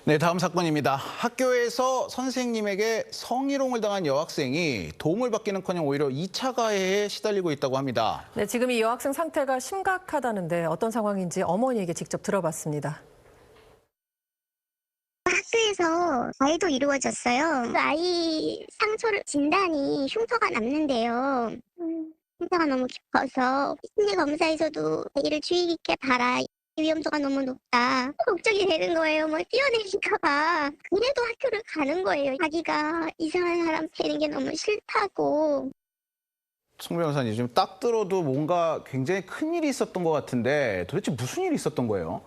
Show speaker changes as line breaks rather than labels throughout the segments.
네, 다음 사건입니다. 학교에서 선생님에게 성희롱을 당한 여학생이 도움을 받기는커녕 오히려 2차 가해에 시달리고 있다고 합니다.
네, 지금 이 여학생 상태가 심각하다는데 어떤 상황인지 어머니에게 직접 들어봤습니다.
학교에서 가해도 이루어졌어요. 그 아이 상처를 진단이 흉터가 남는데요. 흉터가 너무 깊어서 심리 검사에서도 아이를 주의 깊게 봐라. 위험도가 너무 높다. 걱정이 되는 거예요. 뭐 뛰어내릴까 봐. 그래도 학교를 가는 거예요. 자기가 이상한 사람 되는 게 너무 싫다고.
송 변호사님, 지금 딱 들어도 뭔가 굉장히 큰 일이 있었던 것 같은데 도대체 무슨 일이 있었던 거예요?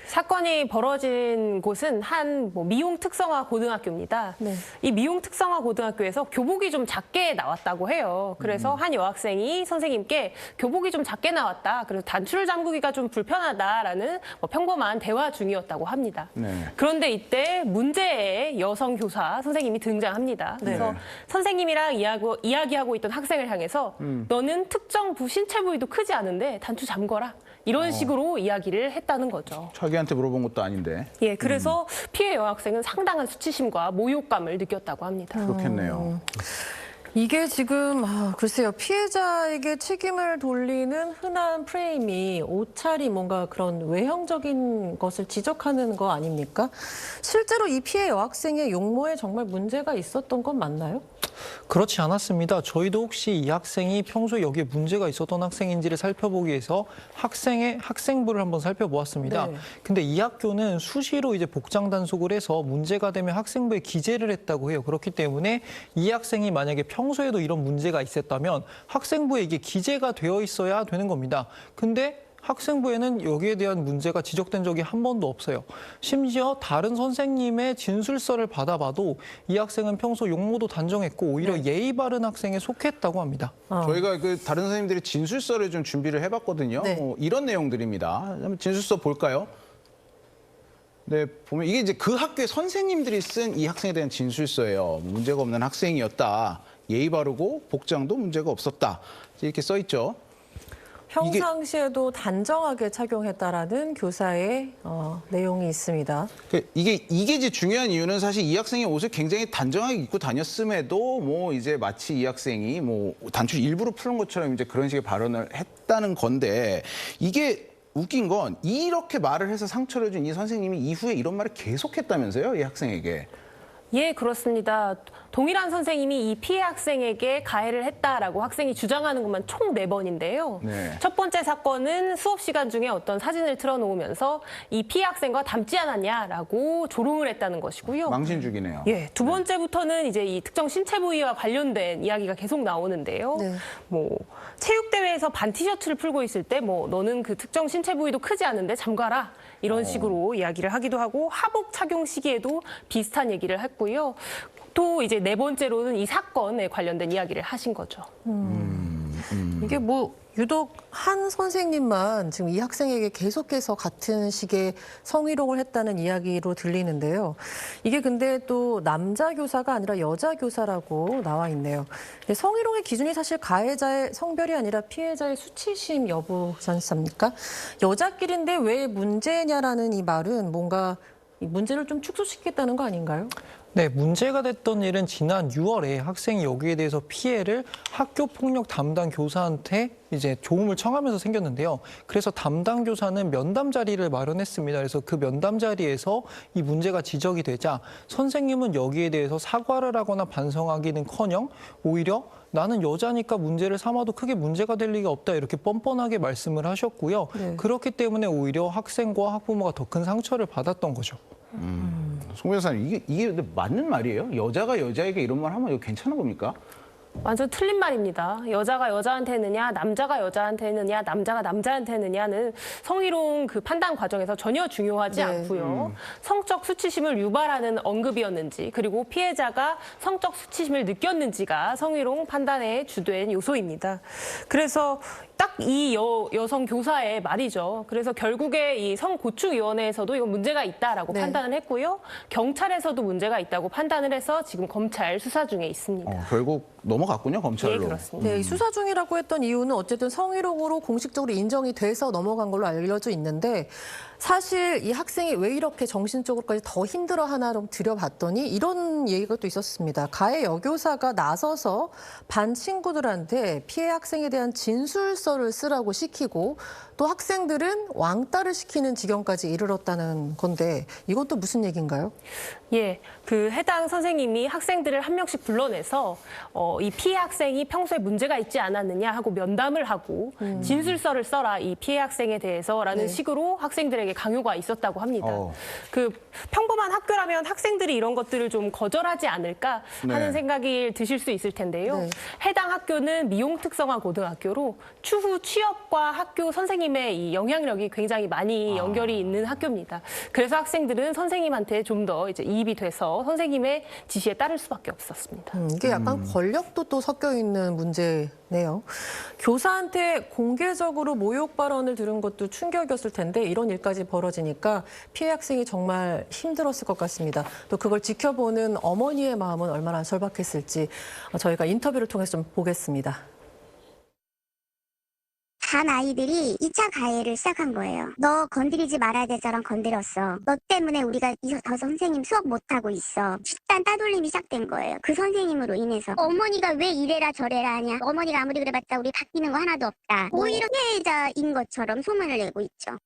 사건이 벌어진 곳은 한 미용 특성화 고등학교입니다.
네.
이 미용 특성화 고등학교에서 교복이 좀 작게 나왔다고 해요. 그래서 한 여학생이 선생님께 교복이 좀 작게 나왔다. 그래서 단추를 잠그기가 좀 불편하다라는 평범한 대화 중이었다고 합니다.
네.
그런데 이때 문제의 여성 교사 선생님이 등장합니다. 그래서
네.
선생님이랑 이야기하고 있던 학생을 향해서 너는 특정 신체 부위도 크지 않은데 단추 잠궈라. 이런 식으로 이야기를 했다는 거죠.
자기한테 물어본 것도 아닌데.
예, 그래서 피해 여학생은 상당한 수치심과 모욕감을 느꼈다고 합니다.
그렇겠네요.
이게 지금 글쎄요, 피해자에게 책임을 돌리는 흔한 프레임이 옷차림 뭔가 그런 외형적인 것을 지적하는 거 아닙니까? 실제로 이 피해 여학생의 용모에 정말 문제가 있었던 건 맞나요?
그렇지 않았습니다. 저희도 혹시 이 학생이 평소에 여기에 문제가 있었던 학생인지를 살펴보기 위해서 학생의 학생부를 한번 살펴보았습니다.
네.
근데 이 학교는 수시로 이제 복장 단속을 해서 문제가 되면 학생부에 기재를 했다고 해요. 그렇기 때문에 이 학생이 만약에 평소에도 이런 문제가 있었다면 학생부에 이게 기재가 되어 있어야 되는 겁니다. 근데 학생부에는 여기에 대한 문제가 지적된 적이 한 번도 없어요. 심지어 다른 선생님의 진술서를 받아봐도 이 학생은 평소 용모도 단정했고 오히려 예의 바른 학생에 속했다고 합니다.
저희가 다른 선생님들이 진술서를 좀 준비를 해봤거든요.
네.
이런 내용들입니다. 한번 진술서 볼까요? 네, 보면 이게 이제 그 학교의 선생님들이 쓴 이 학생에 대한 진술서예요. 문제가 없는 학생이었다. 예의 바르고 복장도 문제가 없었다. 이렇게 써 있죠.
평상시에도 단정하게 착용했다라는 교사의 내용이 있습니다.
이게 이제 중요한 이유는 사실 이 학생이 옷을 굉장히 단정하게 입고 다녔음에도 뭐 이제 마치 이 학생이 뭐 단추를 일부러 푸는 것처럼 이제 그런 식의 발언을 했다는 건데 이게 웃긴 건 이렇게 말을 해서 상처를 준 이 선생님이 이후에 이런 말을 계속했다면서요, 이 학생에게.
예, 그렇습니다. 동일한 선생님이 이 피해 학생에게 가해를 했다라고 학생이 주장하는 것만 총 4번인데요.
네.
첫 번째 사건은 수업 시간 중에 어떤 사진을 틀어놓으면서 이 피해 학생과 닮지 않았냐라고 조롱을 했다는 것이고요.
망신주기네요.
예, 두 번째부터는 이제 이 특정 신체 부위와 관련된 이야기가 계속 나오는데요.
네.
체육대회에서 반 티셔츠를 풀고 있을 때 너는 그 특정 신체 부위도 크지 않은데 잠가라. 이런 식으로 이야기를 하기도 하고 하복 착용 시기에도 비슷한 얘기를 했고요. 또 이제 4번째로는 이 사건에 관련된 이야기를 하신 거죠.
이게 유독 한 선생님만 지금 이 학생에게 계속해서 같은 식의 성희롱을 했다는 이야기로 들리는데요. 이게 근데 또 남자 교사가 아니라 여자 교사라고 나와 있네요. 성희롱의 기준이 사실 가해자의 성별이 아니라 피해자의 수치심 여부지 않습니까? 여자끼리인데 왜 문제냐라는 이 말은 뭔가 이 문제를 좀 축소시키겠다는 거 아닌가요?
네, 문제가 됐던 일은 지난 6월에 학생이 여기에 대해서 피해를 학교 폭력 담당 교사한테 이제 조움을 청하면서 생겼는데요. 그래서 담당 교사는 면담 자리를 마련했습니다. 그래서 그 면담 자리에서 이 문제가 지적이 되자 선생님은 여기에 대해서 사과를 하거나 반성하기는커녕 오히려 나는 여자니까 문제를 삼아도 크게 문제가 될 리가 없다 이렇게 뻔뻔하게 말씀을 하셨고요.
네.
그렇기 때문에 오히려 학생과 학부모가 더 큰 상처를 받았던 거죠.
송 변호사님, 이게 근데 맞는 말이에요? 여자가 여자에게 이런 말 하면 이거 괜찮은 겁니까?
완전 틀린 말입니다. 여자가 여자한테 했느냐, 남자가 여자한테 했느냐, 남자가 남자한테 했느냐는 성희롱 그 판단 과정에서 전혀 중요하지
네.
않고요. 성적 수치심을 유발하는 언급이었는지, 그리고 피해자가 성적 수치심을 느꼈는지가 성희롱 판단의 주된 요소입니다. 그래서 딱 이 여성 교사의 말이죠. 그래서 결국에 이 성고충위원회에서도 이건 문제가 있다라고
네.
판단을 했고요. 경찰에서도 문제가 있다고 판단을 해서 지금 검찰 수사 중에 있습니다.
결국 넘어갔군요, 검찰로.
예, 그렇습니다.
네, 이 수사 중이라고 했던 이유는 어쨌든 성희롱으로 공식적으로 인정이 돼서 넘어간 걸로 알려져 있는데 사실 이 학생이 왜 이렇게 정신적으로까지 더 힘들어하나 좀 들여봤더니 이런 얘기가 또 있었습니다. 가해 여교사가 나서서 반 친구들한테 피해 학생에 대한 진술서를 쓰라고 시키고 또 학생들은 왕따를 시키는 지경까지 이르렀다는 건데 이건 또 무슨 얘기인가요?
예, 그 해당 선생님이 학생들을 한 명씩 불러내서 이 피해 학생이 평소에 문제가 있지 않았느냐 하고 면담을 하고 진술서를 써라 이 피해 학생에 대해서라는
네.
식으로 학생들에게 강요가 있었다고 합니다. 그 평범한 학교라면 학생들이 이런 것들을 좀 거절하지 않을까 하는
네.
생각이 드실 수 있을 텐데요.
네.
해당 학교는 미용 특성화 고등학교로 추후 취업과 학교 선생님의 이 영향력이 굉장히 많이 연결이 있는 학교입니다. 그래서 학생들은 선생님한테 좀 더 이제 이입이 돼서 선생님의 지시에 따를 수밖에 없었습니다.
이게 약간 권력도 또 섞여 있는 문제네요. 교사한테 공개적으로 모욕 발언을 들은 것도 충격이었을 텐데 이런 일까지 벌어지니까 피해 학생이 정말 힘들었을 것 같습니다. 또 그걸 지켜보는 어머니의 마음은 얼마나 절박했을지 저희가 인터뷰를 통해서 좀 보겠습니다.
반 아이들이 2차 가해를 시작한 거예요. 너 건드리지 말아야 될 사람 건드렸어. 너 때문에 우리가 저 선생님 수업 못하고 있어. 집단 따돌림이 시작된 거예요. 그 선생님으로 인해서. 어머니가 왜 이래라 저래라 하냐. 어머니가 아무리 그래봤자 우리 바뀌는 거 하나도 없다. 오히려 피해자인 것처럼 소문을 내고 있죠.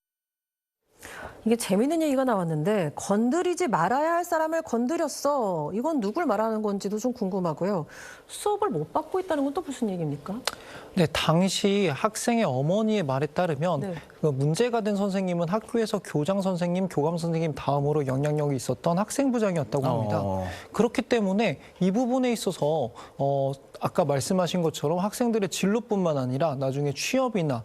이게 재밌는 얘기가 나왔는데 건드리지 말아야 할 사람을 건드렸어. 이건 누굴 말하는 건지도 좀 궁금하고요. 수업을 못 받고 있다는 건 또 무슨 얘기입니까?
네, 당시 학생의 어머니의 말에 따르면
네.
그 문제가 된 선생님은 학교에서 교장 선생님, 교감 선생님 다음으로 영향력이 있었던 학생부장이었다고 합니다. 그렇기 때문에 이 부분에 있어서 아까 말씀하신 것처럼 학생들의 진로뿐만 아니라 나중에 취업이나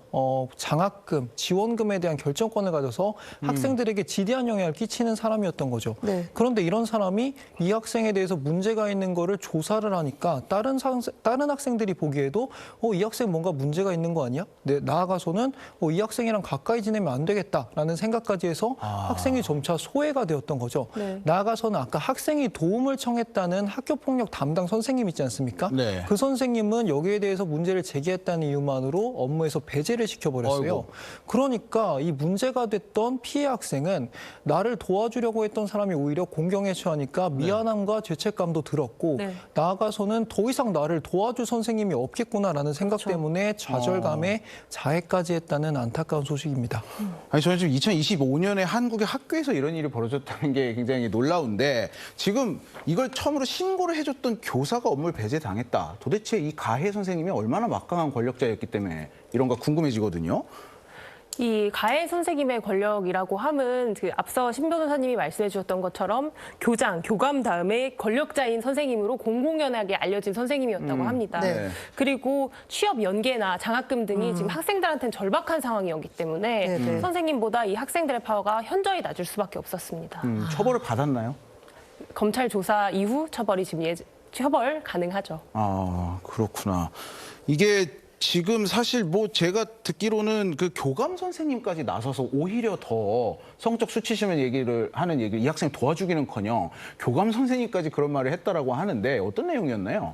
장학금, 지원금에 대한 결정권을 가져서 학생들에게 지대한 영향을 끼치는 사람이었던 거죠.
네.
그런데 이런 사람이 이 학생에 대해서 문제가 있는 거를 조사를 하니까 다른 학생들이 보기에도 이 학생 뭔가 문제가 있는 거 아니야? 네, 나아가서는 이 학생이랑 가까이 지내면 안 되겠다라는 생각까지 해서 학생이 점차 소외가 되었던 거죠.
네.
나아가서는 아까 학생이 도움을 청했다는 학교폭력 담당 선생님 있지 않습니까?
네.
그 선생님은 여기에 대해서 문제를 제기했다는 이유만으로 업무에서 배제를 시켜버렸어요.
아이고.
그러니까 이 문제가 됐던 피해 학생은 나를 도와주려고 했던 사람이 오히려 공경에 처하니까 미안함과 죄책감도 들었고
네.
나아가서는 더 이상 나를 도와줄 선생님이 없겠구나라는 생각
그렇죠.
때문에 좌절감에 자해까지 했다는 안타까운 소식입니다.
아니 저는 지금 2025년에 한국의 학교에서 이런 일이 벌어졌다는 게 굉장히 놀라운데 지금 이걸 처음으로 신고를 해줬던 교사가 업무를 배제당했다. 도대체 이 가해 선생님이 얼마나 막강한 권력자였기 때문에 이런가 궁금해지거든요.
이 가해 선생님의 권력이라고 함은 그 앞서 신 변호사님이 말씀해 주셨던 것처럼 교장, 교감 다음에 권력자인 선생님으로 공공연하게 알려진 선생님이었다고 합니다.
네.
그리고 취업 연계나 장학금 등이 지금 학생들한테는 절박한 상황이었기 때문에
네, 네.
선생님보다 이 학생들의 파워가 현저히 낮을 수밖에 없었습니다.
처벌을 받았나요?
검찰 조사 이후 처벌이 지금 처벌 가능하죠.
아, 그렇구나. 이게 지금 사실 뭐 제가 듣기로는 그 교감 선생님까지 나서서 오히려 더 성적 수치심을 이 학생 도와주기는커녕 교감 선생님까지 그런 말을 했다라고 하는데 어떤 내용이었나요?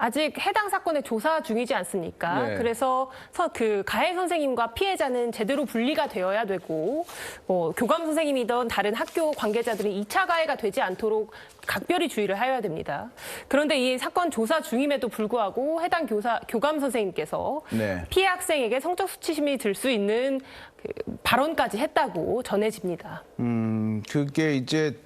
아직 해당 사건의 조사 중이지 않습니까?
네.
그래서 그 가해 선생님과 피해자는 제대로 분리가 되어야 되고 교감 선생님이든 다른 학교 관계자들이 2차 가해가 되지 않도록 각별히 주의를 하여야 됩니다. 그런데 이 사건 조사 중임에도 불구하고 해당 교감 선생님께서
네.
피해 학생에게 성적 수치심이 들 수 있는 그 발언까지 했다고 전해집니다.
그게 이제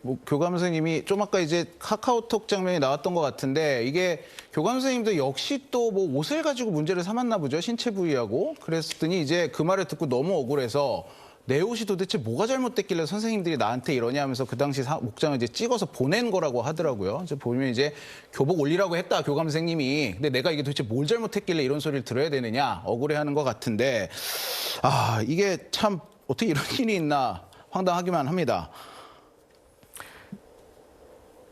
뭐 교감 선생님이 좀 아까 이제 카카오톡 장면이 나왔던 것 같은데 이게 교감 선생님도 역시 또 뭐 옷을 가지고 문제를 삼았나 보죠. 신체 부위하고. 그랬더니 이제 그 말을 듣고 너무 억울해서 내 옷이 도대체 뭐가 잘못됐길래 선생님들이 나한테 이러냐 하면서 그 당시 목장을 이제 찍어서 보낸 거라고 하더라고요. 이제 보면 이제 교복 올리라고 했다, 교감 선생님이. 근데 내가 이게 도대체 뭘 잘못했길래 이런 소리를 들어야 되느냐, 억울해하는 것 같은데, 아, 이게 참 어떻게 이런 일이 있나 황당하기만 합니다.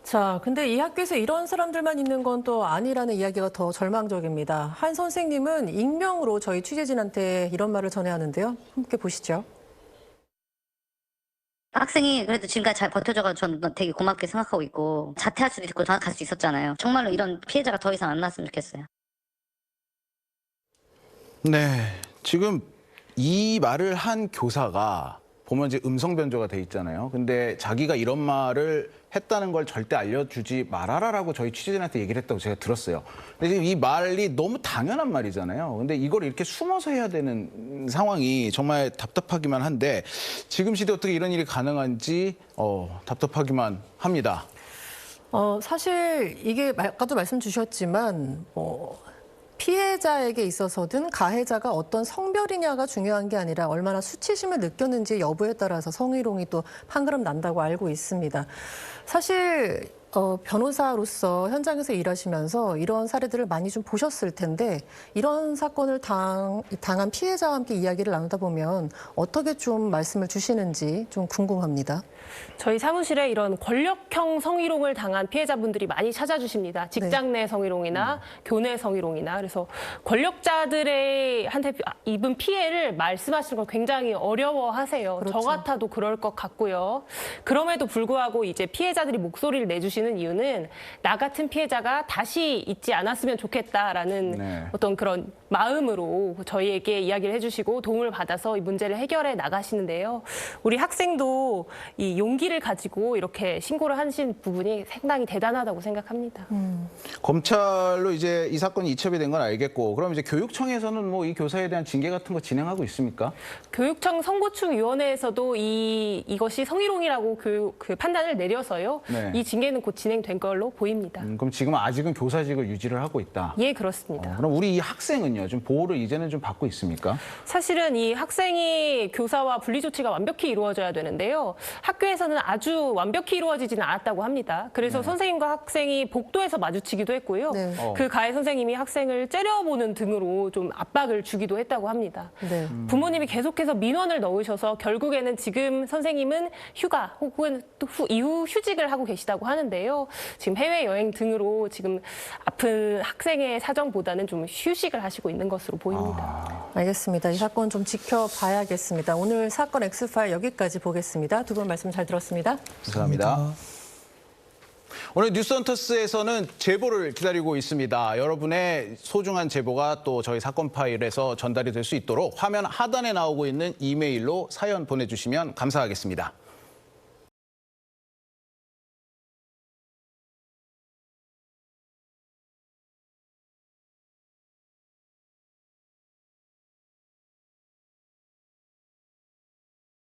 자, 근데 이 학교에서 이런 사람들만 있는 건 또 아니라는 이야기가 더 절망적입니다. 한 선생님은 익명으로 저희 취재진한테 이런 말을 전해 하는데요. 함께 보시죠.
학생이 그래도 지금까지 잘 버텨줘서 저는 되게 고맙게 생각하고 있고 자퇴할 수도 있고 갈 수 있었잖아요. 정말로 이런 피해자가 더 이상 안 났으면 좋겠어요.
네, 지금 이 말을 한 교사가 보면 이제 음성 변조가 돼 있잖아요. 근데 자기가 이런 말을 했다는 걸 절대 알려주지 말아라라고 저희 취재진한테 얘기를 했다고 제가 들었어요. 근데 지금 이 말이 너무 당연한 말이잖아요. 근데 이걸 이렇게 숨어서 해야 되는 상황이 정말 답답하기만 한데 지금 시대 어떻게 이런 일이 가능한지 답답하기만 합니다.
사실 이게 아까도 말씀 주셨지만 피해자에게 있어서든 가해자가 어떤 성별이냐가 중요한 게 아니라 얼마나 수치심을 느꼈는지 여부에 따라서 성희롱이 또 판가름 난다고 알고 있습니다. 사실 변호사로서 현장에서 일하시면서 이런 사례들을 많이 좀 보셨을 텐데 이런 사건을 당한 피해자와 함께 이야기를 나누다 보면 어떻게 좀 말씀을 주시는지 좀 궁금합니다.
저희 사무실에 이런 권력형 성희롱을 당한 피해자분들이 많이 찾아주십니다. 직장 내 성희롱이나 교내 성희롱이나. 그래서 권력자들한테 입은 피해를 말씀하시는 걸 굉장히 어려워하세요.
그렇죠.
저 같아도 그럴 것 같고요. 그럼에도 불구하고 이제 피해자들이 목소리를 내주시는 이유는 나 같은 피해자가 다시 있지 않았으면 좋겠다라는 어떤 그런 마음으로 저희에게 이야기를 해주시고 도움을 받아서 이 문제를 해결해 나가시는데요. 우리 학생도 이 용기를 가지고 이렇게 신고를 하신 부분이 상당히 대단하다고 생각합니다.
검찰로 이제 이 사건이 이첩이 된 건 알겠고 그럼 이제 교육청에서는 뭐 이 교사에 대한 징계 같은 거 진행하고 있습니까?
교육청 선고충위원회에서도 이것이 성희롱이라고 그 판단을 내려서요.
네.
이 징계는 곧 진행된 걸로 보입니다.
그럼 지금 아직은 교사직을 유지를 하고 있다.
예, 그렇습니다.
그럼 우리 이 학생은요, 좀 보호를 이제는 좀 받고 있습니까?
사실은 이 학생이 교사와 분리 조치가 완벽히 이루어져야 되는데요. 학교에서는 아주 완벽히 이루어지지는 않았다고 합니다. 그래서 선생님과 학생이 복도에서 마주치기도 했고요.
네.
그 가해 선생님이 학생을 째려보는 등으로 좀 압박을 주기도 했다고 합니다.
네.
부모님이 계속해서 민원을 넣으셔서 결국에는 지금 선생님은 휴가 혹은 또 이후 휴직을 하고 계시다고 하는데요. 지금 해외여행 등으로 지금 아픈 학생의 사정보다는 좀 휴식을 하시고 있는 것으로 보입니다.
알겠습니다. 이 사건 좀 지켜봐야겠습니다. 오늘 사건 X파일 여기까지 보겠습니다. 두 분 말씀 잘 들었습니다.
감사합니다. 오늘 뉴스헌터스에서는 제보를 기다리고 있습니다. 여러분의 소중한 제보가 또 저희 사건 파일에서 전달이 될 수 있도록 화면 하단에 나오고 있는 이메일로 사연 보내주시면 감사하겠습니다.